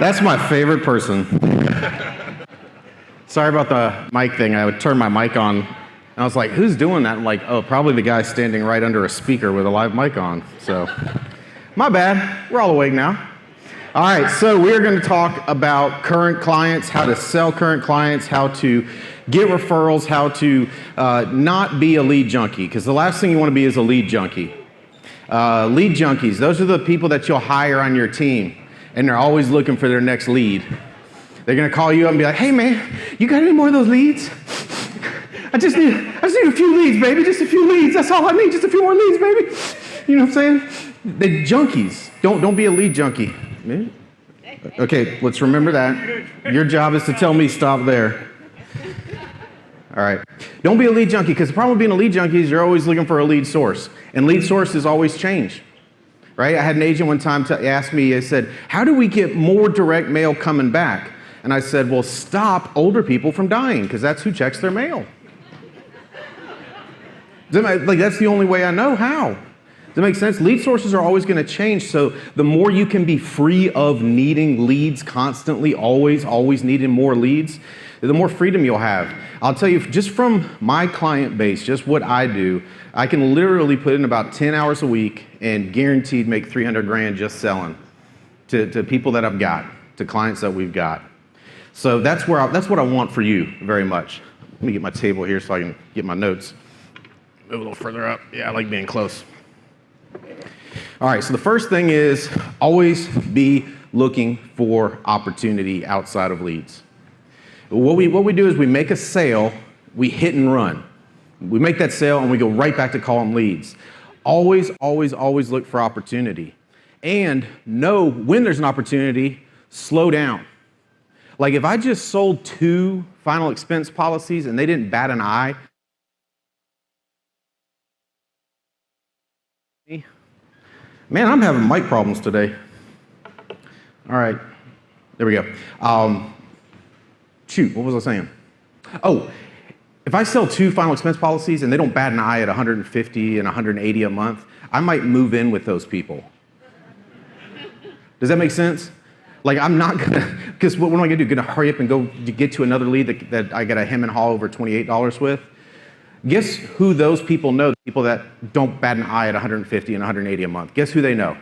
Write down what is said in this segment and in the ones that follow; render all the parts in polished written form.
That's my favorite person. Sorry about the mic thing. I would turn my mic on, and I was like, who's doing that? I'm like, oh, probably the guy standing right under a speaker with a live mic on. So, my bad. We're all awake now. All right, so we're going to talk about current clients, how to sell current clients, how to get referrals, how to not be a lead junkie, because the last thing you want to be is a lead junkie. Lead junkies, those are the people that you'll hire on your team, and they're always looking for their next lead. They're going to call you up and be like, hey man, you got any more of those leads? I just need a few leads, baby, just a few leads. That's all I need, just a few more leads, baby. You know what I'm saying? They're junkies. Don't be a lead junkie. Okay, let's remember that. Your job is to tell me stop there. All right. Don't be a lead junkie, because the problem with being a lead junkie is you're always looking for a lead source. And lead sources always change. Right? I had an agent one time ask me, I said, how do we get more direct mail coming back? And I said, well, stop older people from dying, because that's who checks their mail. Like, that's the only way I know how. Does that make sense? Lead sources are always going to change, so the more you can be free of needing leads constantly, always needing more leads, the more freedom you'll have. I'll tell you, just from my client base, just what I do, I can literally put in about 10 hours a week and guaranteed make 300 grand just selling to people that I've got, to clients that we've got. So that's what I want for you very much. Let me get my table here so I can get my notes. Move a little further up. Yeah, I like being close. All right, so the first thing is always be looking for opportunity outside of leads. What we do is we make a sale, we hit and run. We make that sale and we go right back to calling leads. Always look for opportunity. And know when there's an opportunity, slow down. Like if I just sold 2 final expense policies and they didn't bat an eye, man, I'm having mic problems today. All right, there we go. Shoot, what was I saying? Oh, if I sell 2 final expense policies and they don't bat an eye at 150 and 180 a month, I might move in with those people. Does that make sense? Like I'm not gonna, because what am I gonna do? Gonna hurry up and go get to another lead that I got a hem and haw over $28 with? Guess who those people know, the people that don't bat an eye at 150 and 180 a month? Guess who they know?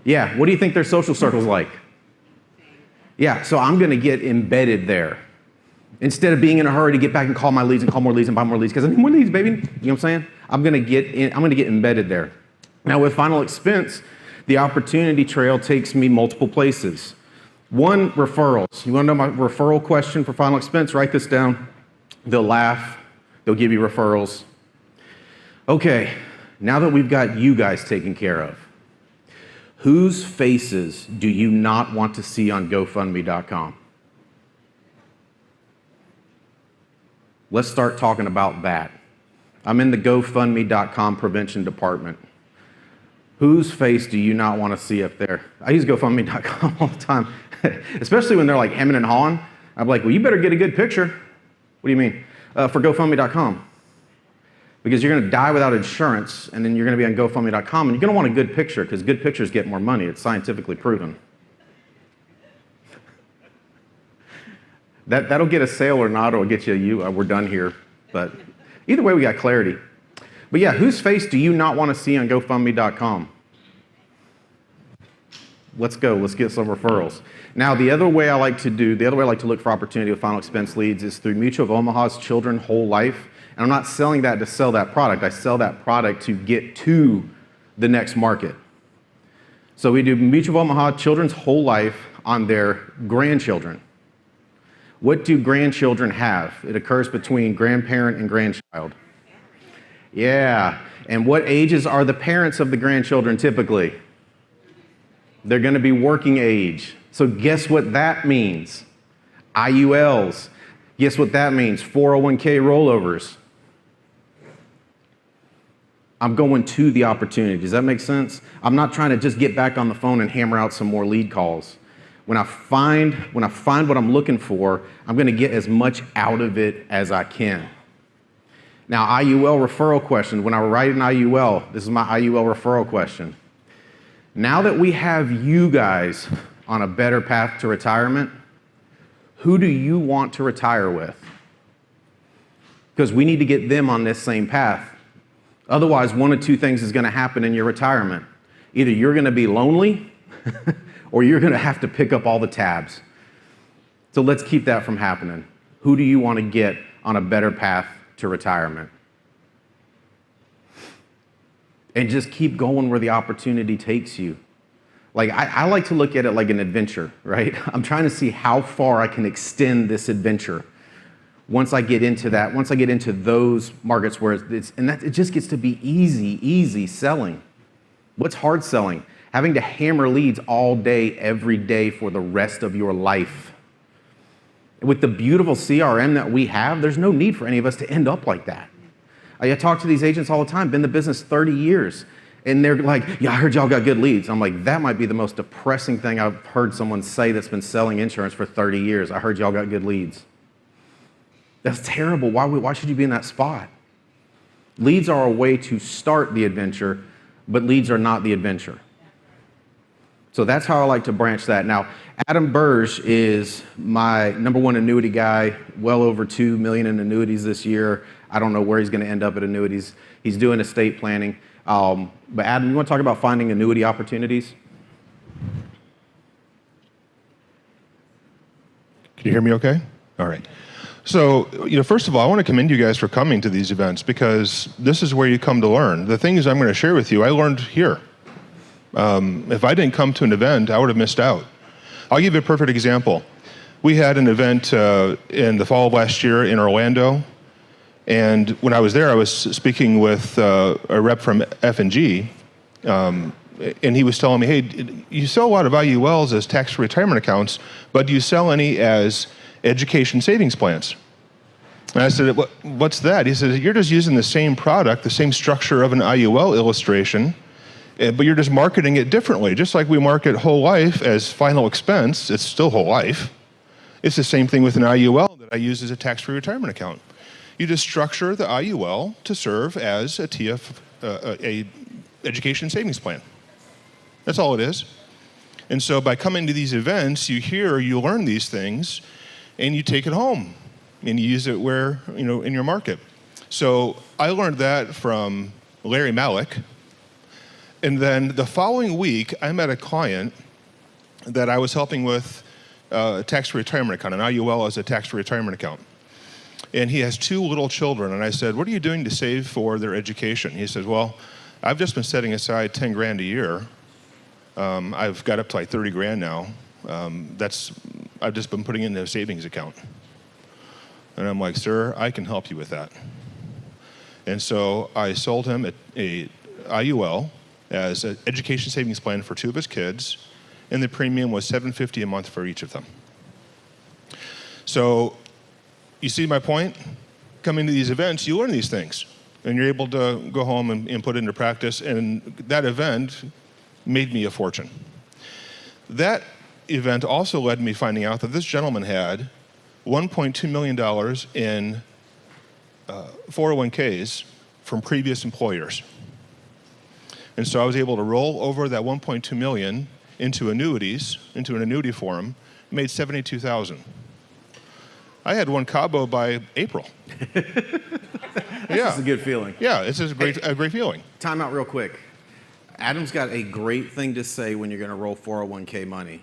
Yeah, what do you think their social circle's like? Yeah, so I'm gonna get embedded there. Instead of being in a hurry to get back and call my leads and call more leads and buy more leads, because I need more leads, baby. You know what I'm saying? I'm gonna get embedded there. Now with final expense, the opportunity trail takes me multiple places. 1, referrals. You wanna know my referral question for final expense? Write this down. They'll laugh. They'll give you referrals. Okay, now that we've got you guys taken care of, whose faces do you not want to see on GoFundMe.com? Let's start talking about that. I'm in the GoFundMe.com prevention department. Whose face do you not want to see up there? I use GoFundMe.com all the time, especially when they're like hemming and hawing. I'm like, well, you better get a good picture. What do you mean? For GoFundMe.com. Because you're going to die without insurance, and then you're going to be on GoFundMe.com, and you're going to want a good picture, because good pictures get more money. It's scientifically proven. That'll get a sale or not, or it'll get you we're done here. But either way, we got clarity. But yeah, whose face do you not want to see on GoFundMe.com? Let's go. Let's get some referrals. Now, the other way I like to look for opportunity with final expense leads is through Mutual of Omaha's Children Whole Life. And I'm not selling that to sell that product. I sell that product to get to the next market. So we do Mutual of Omaha Children's Whole Life on their grandchildren. What do grandchildren have? It occurs between grandparent and grandchild. Yeah. And what ages are the parents of the grandchildren typically? They're going to be working age. So guess what that means? IULs. Guess what that means? 401k rollovers. I'm going to the opportunity. Does that make sense? I'm not trying to just get back on the phone and hammer out some more lead calls. When I find what I'm looking for, I'm going to get as much out of it as I can. Now, IUL referral question. When I write an IUL, this is my IUL referral question. Now that we have you guys on a better path to retirement, who do you want to retire with? Because we need to get them on this same path. Otherwise, one of two things is going to happen in your retirement. Either you're going to be lonely or you're going to have to pick up all the tabs. So let's keep that from happening. Who do you want to get on a better path to retirement? And just keep going where the opportunity takes you. Like, I like to look at it like an adventure, right? I'm trying to see how far I can extend this adventure once I get into that, once I get into those markets where it just gets to be easy selling. What's hard selling? Having to hammer leads all day, every day for the rest of your life. With the beautiful CRM that we have, there's no need for any of us to end up like that. I talk to these agents all the time, been in the business 30 years, and they're like, yeah, I heard y'all got good leads. I'm like, that might be the most depressing thing I've heard someone say that's been selling insurance for 30 years. I heard y'all got good leads. That's terrible. Why should you be in that spot? Leads are a way to start the adventure, but leads are not the adventure. So that's how I like to branch that. Now, Adam Burge is my #1 annuity guy, well over $2 million in annuities this year. I don't know where he's going to end up at annuities. He's doing estate planning. But Adam, you want to talk about finding annuity opportunities? Can you hear me okay? All right. So, first of all, I want to commend you guys for coming to these events because this is where you come to learn. The things I'm going to share with you, I learned here. If I didn't come to an event, I would have missed out. I'll give you a perfect example. We had an event in the fall of last year in Orlando, and when I was there, I was speaking with a rep from F&G, and he was telling me, hey, you sell a lot of IULs as tax retirement accounts, but do you sell any as education savings plans? And I said, what's that? He said, you're just using the same product, the same structure of an IUL illustration, but you're just marketing it differently. Just like we market whole life as final expense, it's still whole life. It's the same thing with an IUL that I use as a tax-free retirement account. You just structure the IUL to serve as a a education savings plan. That's all it is. And so by coming to these events, you learn these things, and you take it home, and you use it where, in your market. So I learned that from Larry Malik. And then the following week, I met a client that I was helping with a tax-free retirement account, an IUL as a tax-free retirement account. And he has 2 little children, and I said, what are you doing to save for their education? He said, well, I've just been setting aside 10 grand a year. I've got up to like 30 grand now. I've just been putting in a savings account. And I'm like, sir, I can help you with that. And so I sold him a IUL as an education savings plan for 2 of his kids, and the premium was $750 a month for each of them. So you see my point? Coming to these events, you learn these things, and you're able to go home and put it into practice, and that event made me a fortune. That event also led me finding out that this gentleman had $1.2 million in 401ks from previous employers. And so I was able to roll over that 1.2 million into annuities, into an annuity for him, made $72,000. I had one Cabo by April. That's a good feeling. Yeah, it's just a great feeling. Time out real quick. Adam's got a great thing to say when you're going to roll 401k money.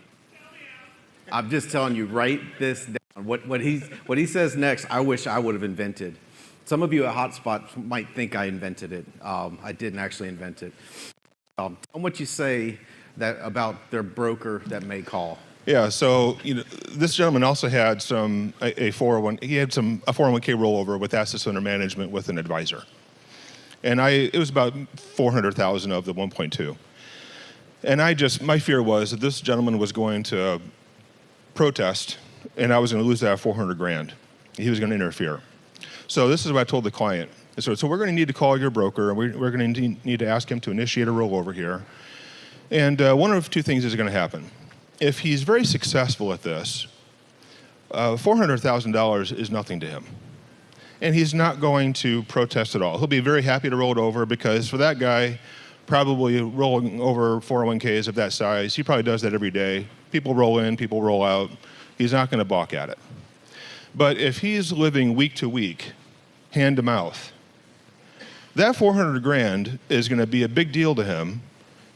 I'm just telling you, write this down. What he says next, I wish I would have invented. Some of you at Hotspot might think I invented it. I didn't actually invent it. Tell them what you say about their broker that may call. Yeah, so this gentleman also had a 401k rollover with assets under management with an advisor, and it was about 400,000 of the 1.2. And my fear was that this gentleman was going to protest, and I was going to lose that 400 grand. He was going to interfere. So this is what I told the client. So we're going to need to call your broker, and we're going to need to ask him to initiate a rollover here. And one of 2 things is going to happen. If he's very successful at this, $400,000 is nothing to him. And he's not going to protest at all. He'll be very happy to roll it over because for that guy, probably rolling over 401ks of that size. He probably does that every day. People roll in, people roll out. He's not going to balk at it. But if he's living week to week, hand to mouth, that 400 grand is going to be a big deal to him,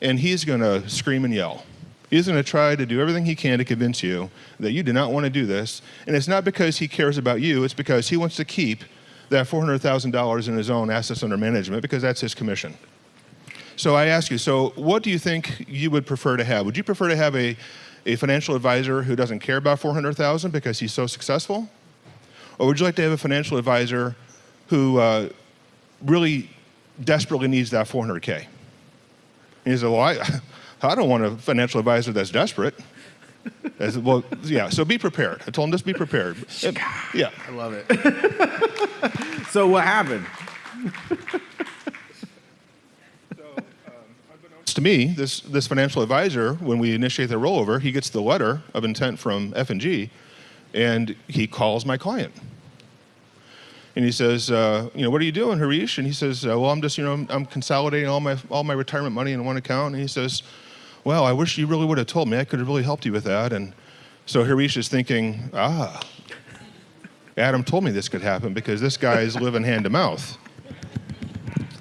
and he's going to scream and yell. He's going to try to do everything he can to convince you that you do not want to do this. And it's not because he cares about you, it's because he wants to keep that $400,000 in his own assets under management because that's his commission. So I ask you, so what do you think you would prefer to have? Would you prefer to have a financial advisor who doesn't care about $400,000 because he's so successful? Or would you like to have a financial advisor who really desperately needs that 400K? And he said, well, I don't want a financial advisor that's desperate. I said, well, yeah, so be prepared. I told him, just be prepared. Yeah. I love it. So what happened? To me, this financial advisor, when we initiate the rollover, he gets the letter of intent from F&G, and he calls my client. And he says, what are you doing, Harish? And he says, well, I'm just, I'm consolidating all my retirement money in one account. And he says, well, I wish you really would have told me. I could have really helped you with that. And so Harish is thinking, Adam told me this could happen because this guy is living hand to mouth.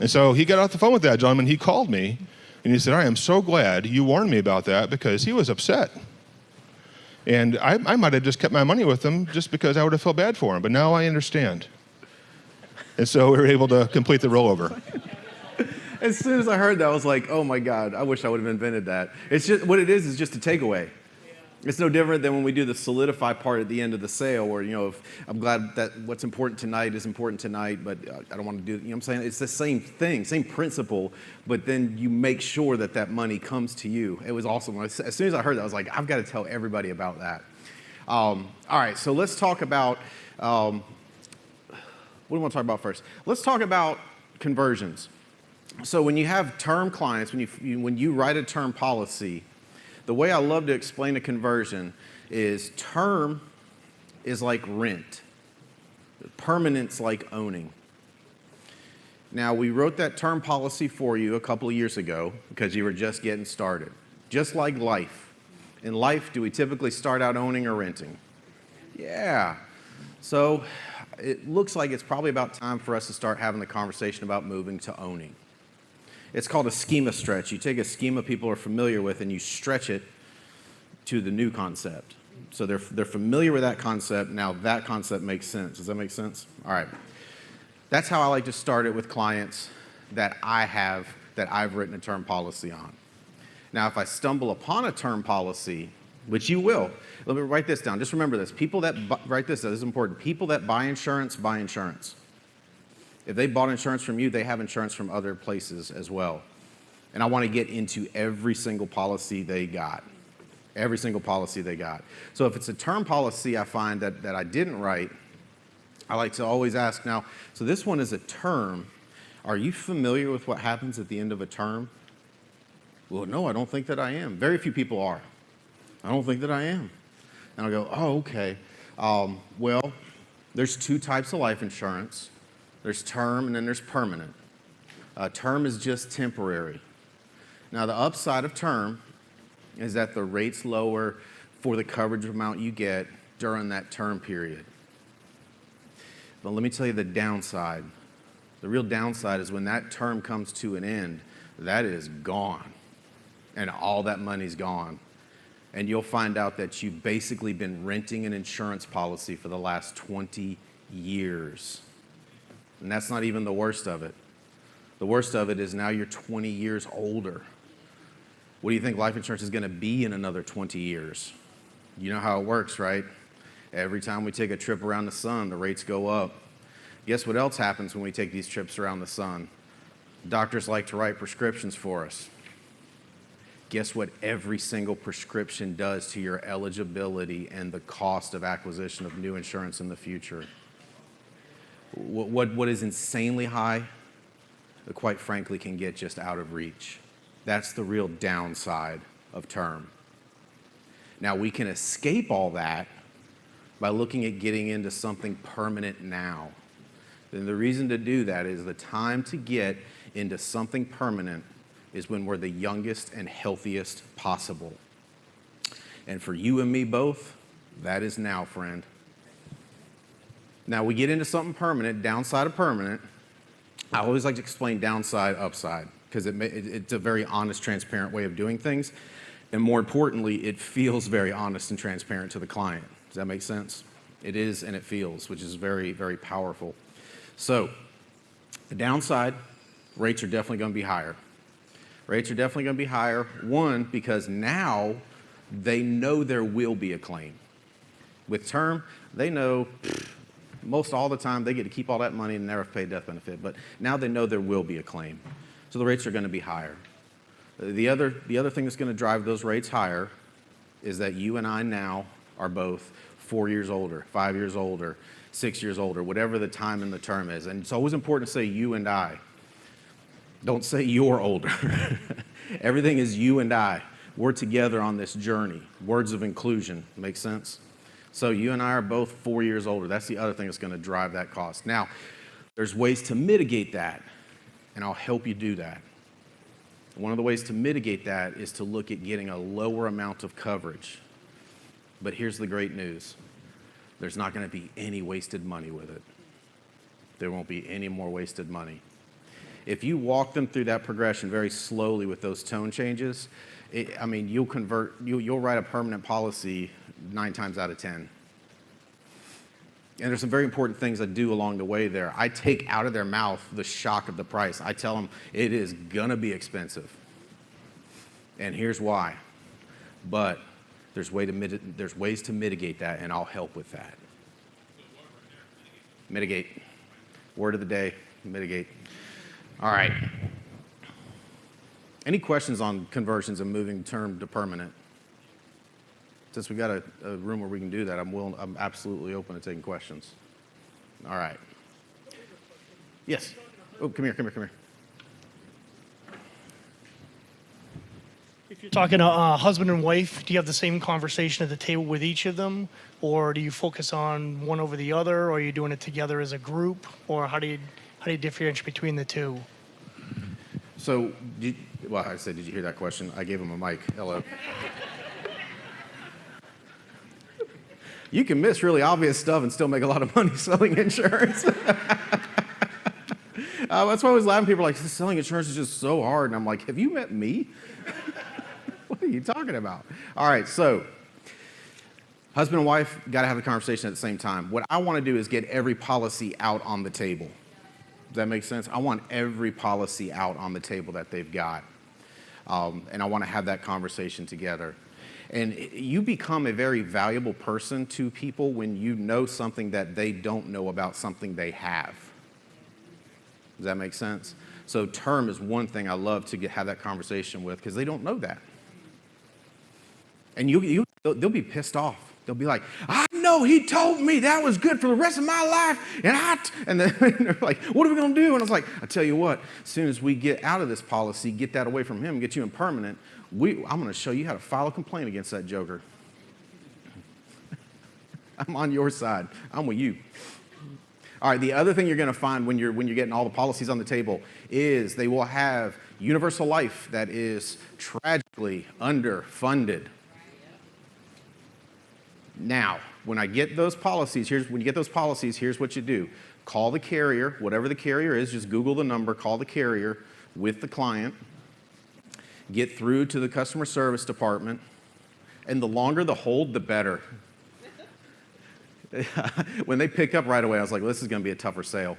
And so he got off the phone with that gentleman. He called me, and he said, I am so glad you warned me about that because he was upset. And I might have just kept my money with him just because I would have felt bad for him. But now I understand. And so we were able to complete the rollover. As soon as I heard that, I was like, oh my God, I wish I would have invented that. It's just, what it is just a takeaway. Yeah. It's no different than when we do the solidify part at the end of the sale where, if I'm glad that what's important tonight is important tonight, but I don't want to do, what I'm saying? It's the same thing, same principle, but then you make sure that money comes to you. It was awesome. As soon as I heard that, I was like, I've got to tell everybody about that. All right, so let's talk about, what do we want to talk about first? Let's talk about conversions. So when you have term clients, when you write a term policy, the way I love to explain a conversion is term is like rent. Permanent's like owning. Now, we wrote that term policy for you a couple of years ago because you were just getting started. Just like life. In life, do we typically start out owning or renting? Yeah. So it looks like it's probably about time for us to start having the conversation about moving to owning. It's called a schema stretch. You take a schema people are familiar with and you stretch it to the new concept. So they're familiar with that concept. Now that concept makes sense. Does that make sense? All right. That's how I like to start it with clients that I've written a term policy on. Now, if I stumble upon a term policy, which you will, let me write this down. Just remember this. Write this down. This is important. People that buy insurance, buy insurance. If they bought insurance from you, they have insurance from other places as well. And I want to get into every single policy they got. Every single policy they got. So if it's a term policy I find that I didn't write, I like to always ask, now, so this one is a term. Are you familiar with what happens at the end of a term? Well, no, I don't think that I am. Very few people are. I don't think that I am. And I'll go, oh, okay. Well, there's two types of life insurance. There's term and then there's permanent. Term is just temporary. Now, the upside of term is that the rate's lower for the coverage amount you get during that term period. But let me tell you the downside. The real downside is when that term comes to an end, that is gone. And all that money's gone. And you'll find out that you've basically been renting an insurance policy for the last 20 years. And that's not even the worst of it. The worst of it is now you're 20 years older. What do you think life insurance is going to be in another 20 years? You know how it works, right? Every time we take a trip around the sun, the rates go up. Guess what else happens when we take these trips around the sun? Doctors like to write prescriptions for us. Guess what every single prescription does to your eligibility and the cost of acquisition of new insurance in the future? What is insanely high, quite frankly, can get just out of reach. That's the real downside of term. Now, we can escape all that by looking at getting into something permanent now. And the reason to do that is the time to get into something permanent is when we're the youngest and healthiest possible. And for you and me both, that is now, friend. Now we get into something permanent, downside of permanent. I always like to explain downside, upside, because it's a very honest, transparent way of doing things. And more importantly, it feels very honest and transparent to the client. Does that make sense? It is and it feels, which is very, very powerful. So the downside, rates are definitely going to be higher. Rates are definitely going to be higher. One, because now they know there will be a claim. With term, they know most all the time they get to keep all that money and never pay death benefit. But now they know there will be a claim. So the rates are going to be higher. The other thing that's going to drive those rates higher is that you and I now are both 4 years older, 5 years older, 6 years older, whatever the time in the term is. And it's always important to say you and I. Don't say you're older. Everything is you and I. We're together on this journey. Words of inclusion. Make sense? So you and I are both 4 years older. That's the other thing that's going to drive that cost. Now, there's ways to mitigate that, and I'll help you do that. One of the ways to mitigate that is to look at getting a lower amount of coverage. But here's the great news. There's not going to be any wasted money with it. There won't be any more wasted money. If you walk them through that progression very slowly with those tone changes, you'll write a permanent policy 9 times out of 10. And there's some very important things I do along the way there. I take out of their mouth the shock of the price. I tell them it is gonna be expensive. And here's why. But there's ways to mitigate that, and I'll help with that. Mitigate. Word of the day, mitigate. All right. Any questions on conversions and moving term to permanent? Since we got a room where we can do that, I'm absolutely open to taking questions. All right. Yes. Oh, come here. If you're talking to husband and wife, do you have the same conversation at the table with each of them? Or do you focus on one over the other? Or are you doing it together as a group? Or how do you differentiate between the two? So, did you hear that question? I gave him a mic. Hello. You can miss really obvious stuff and still make a lot of money selling insurance. That's why I always laugh. People are like, selling insurance is just so hard. And I'm like, have you met me? What are you talking about? All right, so husband and wife got to have a conversation at the same time. What I want to do is get every policy out on the table. Does that make sense? I want every policy out on the table that they've got. And I want to have that conversation together. And you become a very valuable person to people when you know something that they don't know about something they have. Does that make sense? So term is one thing I love to have that conversation with because they don't know that. And they'll be pissed off. They'll be like, I know he told me that was good for the rest of my life. And then they're like, what are we going to do? And I was like, I tell you what, as soon as we get out of this policy, get that away from him, get you in permanent, I'm going to show you how to file a complaint against that joker. I'm on your side. I'm with you. All right, the other thing you're going to find when you're getting all the policies on the table is they will have universal life that is tragically underfunded. Now, when I get those policies, here's what you do. Call the carrier, whatever the carrier is, just Google the number, call the carrier with the client, get through to the customer service department, and the longer the hold, the better. When they pick up right away, I was like, well, this is going to be a tougher sale.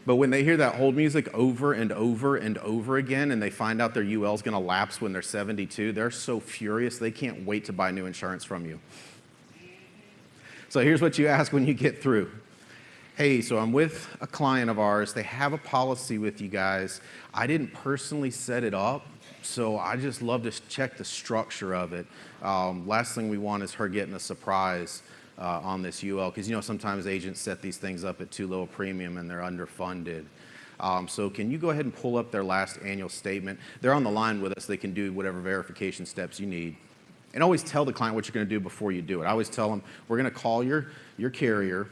But when they hear that hold music over and over and over again, and they find out their UL is going to lapse when they're 72, they're so furious they can't wait to buy new insurance from you. So here's what you ask when you get through. Hey, so I'm with a client of ours. They have a policy with you guys. I didn't personally set it up, so I just love to check the structure of it. Last thing we want is her getting a surprise on this UL, because sometimes agents set these things up at too low a premium and they're underfunded. So can you go ahead and pull up their last annual statement? They're on the line with us. They can do whatever verification steps you need. And always tell the client what you're going to do before you do it. I always tell them, we're going to call your carrier.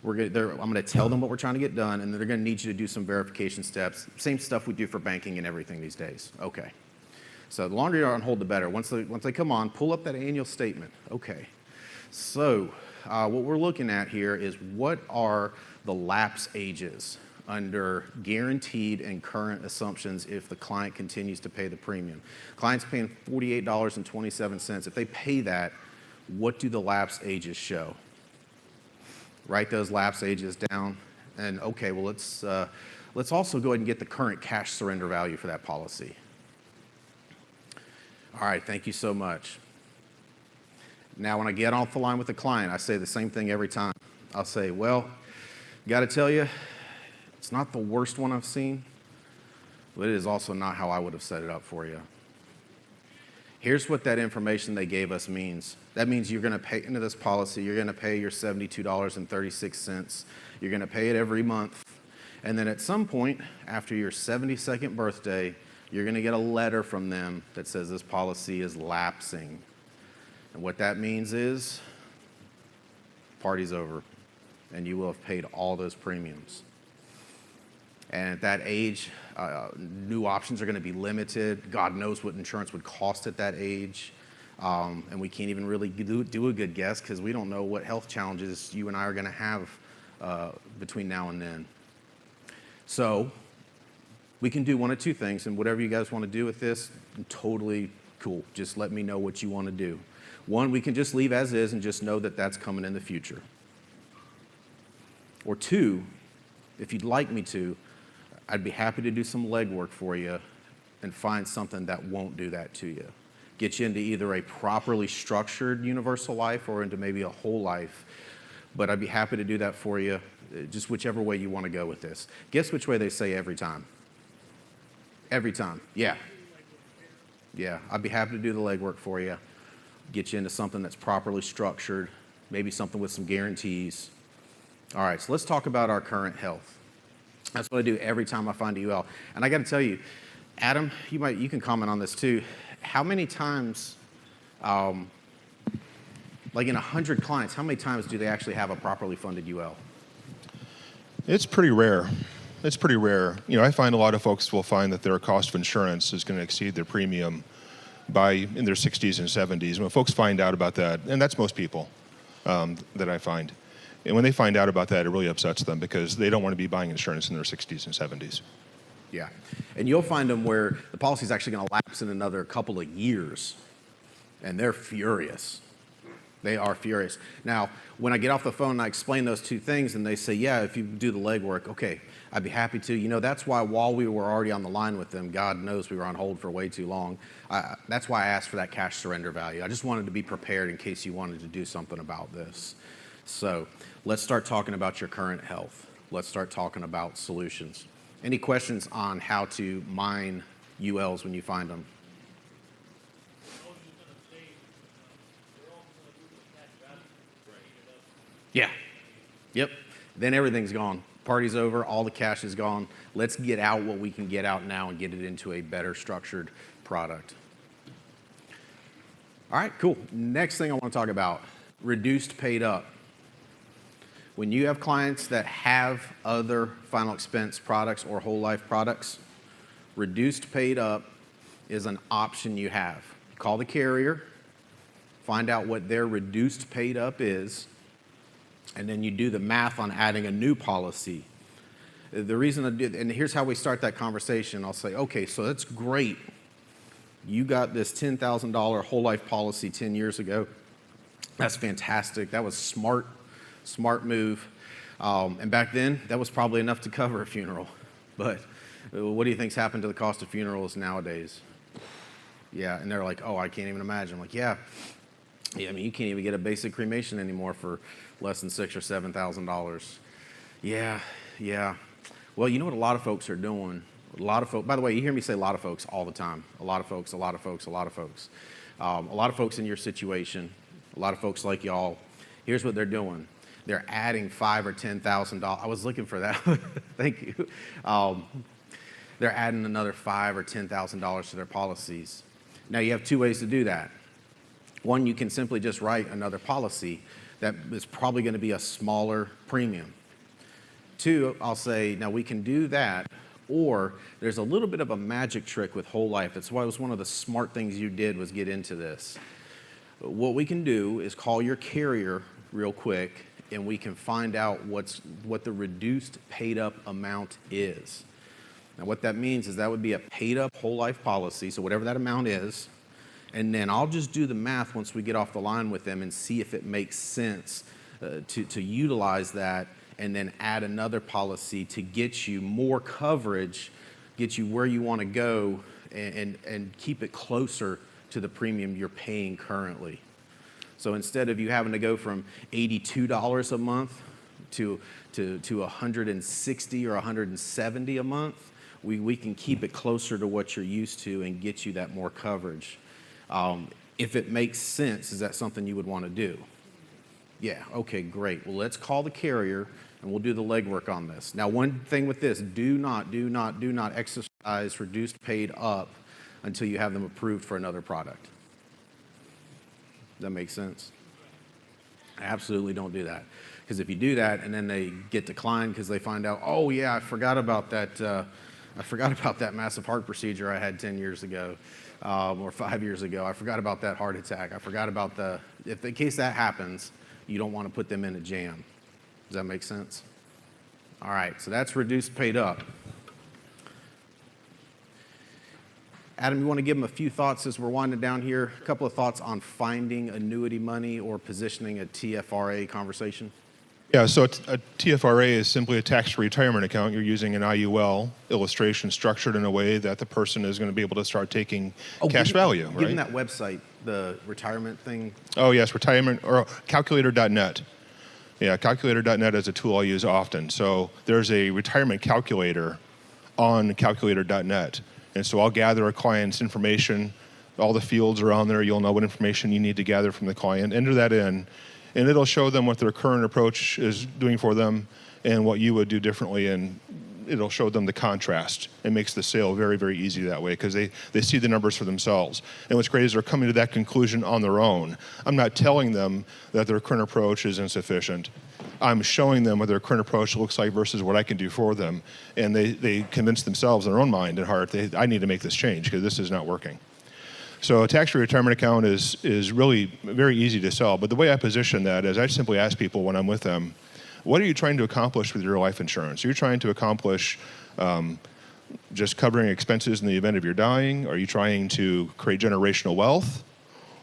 I'm going to tell them what we're trying to get done, and they're going to need you to do some verification steps. Same stuff we do for banking and everything these days. Okay. So the longer you're on hold, the better. Once they come on, pull up that annual statement. Okay. So what we're looking at here is what are the lapse ages under guaranteed and current assumptions if the client continues to pay the premium. Client's paying $48.27. If they pay that, what do the lapse ages show? Write those lapse ages down. And okay, well, let's also go ahead and get the current cash surrender value for that policy. All right, thank you so much. Now, when I get off the line with the client, I say the same thing every time. I'll say, well, got to tell you, it's not the worst one I've seen, but it is also not how I would have set it up for you. Here's what that information they gave us means. That means you're going to pay into this policy, you're going to pay your $72.36. You're going to pay it every month. And then at some point, after your 72nd birthday, you're going to get a letter from them that says this policy is lapsing. And what that means is, party's over, and you will have paid all those premiums. And at that age, new options are going to be limited. God knows what insurance would cost at that age. And we can't even really do a good guess because we don't know what health challenges you and I are going to have between now and then. So we can do one of two things, and whatever you guys want to do with this, totally cool. Just let me know what you want to do. One, we can just leave as is and just know that that's coming in the future. Or two, if you'd like me to, I'd be happy to do some legwork for you and find something that won't do that to you. Get you into either a properly structured universal life or into maybe a whole life. But I'd be happy to do that for you, just whichever way you want to go with this. Guess which way they say every time? Every time, yeah. Yeah, I'd be happy to do the legwork for you. Get you into something that's properly structured, maybe something with some guarantees. All right, so let's talk about our current health. That's what I do every time I find a UL. And I got to tell you, Adam, you can comment on this too. How many times, like in 100 clients, how many times do they actually have a properly funded UL? It's pretty rare. It's pretty rare. You know, I find a lot of folks will find that their cost of insurance is going to exceed their premium in their 60s and 70s. When folks find out about that, and that's most people that I find, and when they find out about that, it really upsets them because they don't want to be buying insurance in their 60s and 70s. Yeah, and you'll find them where the policy is actually going to lapse in another couple of years, and they're furious. They are furious. Now, when I get off the phone and I explain those two things, and they say, yeah, if you do the legwork, okay, I'd be happy to. You know, that's why while we were already on the line with them, God knows we were on hold for way too long. That's why I asked for that cash surrender value. I just wanted to be prepared in case you wanted to do something about this. So let's start talking about your current health. Let's start talking about solutions. Any questions on how to mine ULs when you find them? Yeah. Yep. Then everything's gone. Party's over. All the cash is gone. Let's get out what we can get out now and get it into a better structured product. All right, cool. Next thing I want to talk about, reduced paid up. When you have clients that have other final expense products or whole life products, reduced paid up is an option you have. Call the carrier, find out what their reduced paid up is, and then you do the math on adding a new policy. The reason I did, and here's how we start that conversation. I'll say, okay, so that's great. You got this $10,000 whole life policy 10 years ago. That's fantastic. That was smart move. And back then, that was probably enough to cover a funeral. But what do you think's happened to the cost of funerals nowadays? Yeah, and they're like, oh, I can't even imagine. I'm like, yeah, I mean, you can't even get a basic cremation anymore for less than $6,000 or $7,000. Yeah. Well, you know what a lot of folks are doing? A lot of folks, by the way, you hear me say a lot of folks all the time. A lot of folks. A lot of folks in your situation, a lot of folks like y'all. Here's what they're doing. They're adding $5,000 or $10,000. I was looking for that. Thank you. They're adding another $5,000 or $10,000 to their policies. Now, you have two ways to do that. One, you can simply just write another policy that is probably going to be a smaller premium. Two, I'll say, now we can do that, or there's a little bit of a magic trick with whole life. That's why it was one of the smart things you did was get into this. What we can do is call your carrier real quick, and we can find out what the reduced paid up amount is. Now what that means is that would be a paid up whole life policy, so whatever that amount is, and then I'll just do the math once we get off the line with them and see if it makes sense to utilize that and then add another policy to get you more coverage, get you where you want to go, and keep it closer to the premium you're paying currently. So instead of you having to go from $82 a month to $160 or $170 a month, we can keep it closer to what you're used to and get you that more coverage. If it makes sense, is that something you would want to do? Yeah, okay, great. Well, let's call the carrier and we'll do the legwork on this. Now, one thing with this, do not exercise reduced paid up until you have them approved for another product. Does that make sense? Absolutely don't do that. Because if you do that and then they get declined because they find out, oh yeah, I forgot about that massive heart procedure I had 10 years ago or 5 years ago. I forgot about that heart attack. I forgot about if in case that happens, you don't want to put them in a jam. Does that make sense? All right, so that's reduced paid up. Adam, you want to give them a few thoughts as we're winding down here? A couple of thoughts on finding annuity money or positioning a TFRA conversation? Yeah, so a TFRA is simply a tax-free retirement account. You're using an IUL illustration structured in a way that the person is going to be able to start taking cash value, right? Give them that website, the retirement thing. Oh, yes, retirement, or calculator.net. Yeah, calculator.net is a tool I use often. So there's a retirement calculator on calculator.net. And so I'll gather a client's information. All the fields are on there. You'll know what information you need to gather from the client. Enter that in, and it'll show them what their current approach is doing for them and what you would do differently, and it'll show them the contrast. It makes the sale very, very easy that way because they see the numbers for themselves. And what's great is they're coming to that conclusion on their own. I'm not telling them that their current approach is insufficient. I'm showing them what their current approach looks like versus what I can do for them. And they convince themselves in their own mind and heart, I need to make this change because this is not working. So a tax-free retirement account is really very easy to sell. But the way I position that is I simply ask people when I'm with them, what are you trying to accomplish with your life insurance? Are you trying to accomplish just covering expenses in the event of your dying? Are you trying to create generational wealth?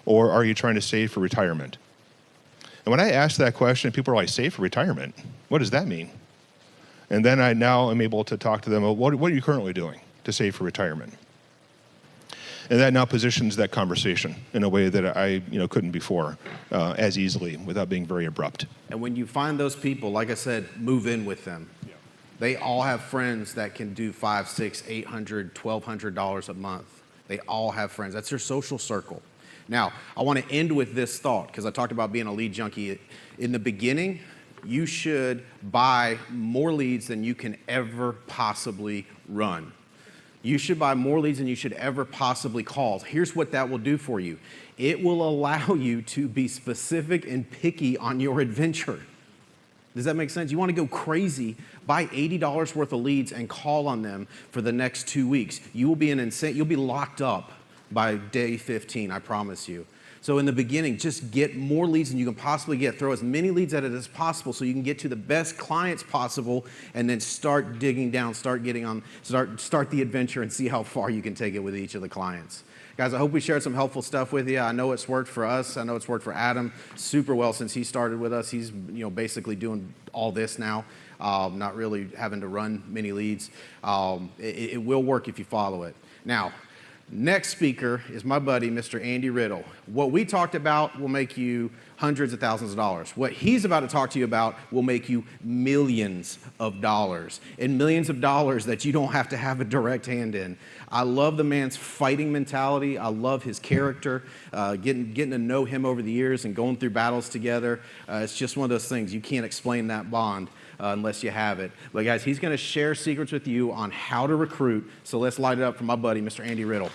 Or are you trying to save for retirement? And when I ask that question, people are like, save for retirement? What does that mean? And then I now am able to talk to them, well, what are you currently doing to save for retirement? And that now positions that conversation in a way that I couldn't before as easily without being very abrupt. And when you find those people, like I said, move in with them. Yeah. They all have friends that can do $500, $600, $800, $1,200 a month. They all have friends. That's their social circle. Now, I want to end with this thought because I talked about being a lead junkie. In the beginning, you should buy more leads than you can ever possibly run. You should buy more leads than you should ever possibly call. Here's what that will do for you. It will allow you to be specific and picky on your adventure. Does that make sense? You want to go crazy, buy $80 worth of leads and call on them for the next 2 weeks. You'll be locked up by day 15, I promise you. So in the beginning, just get more leads than you can possibly get. Throw as many leads at it as possible so you can get to the best clients possible, and then start digging down, start the adventure and see how far you can take it with each of the clients. Guys, I hope we shared some helpful stuff with you. I know it's worked for us. I know it's worked for Adam super well since he started with us. He's basically doing all this now, not really having to run many leads. It will work if you follow it. Now, next speaker is my buddy, Mr. Andy Riddle. What we talked about will make you hundreds of thousands of dollars. What he's about to talk to you about will make you millions of dollars, and millions of dollars that you don't have to have a direct hand in. I love the man's fighting mentality. I love his character, getting to know him over the years and going through battles together. It's just one of those things. You can't explain that bond unless you have it. But guys, he's going to share secrets with you on how to recruit. So let's light it up for my buddy, Mr. Andy Riddle.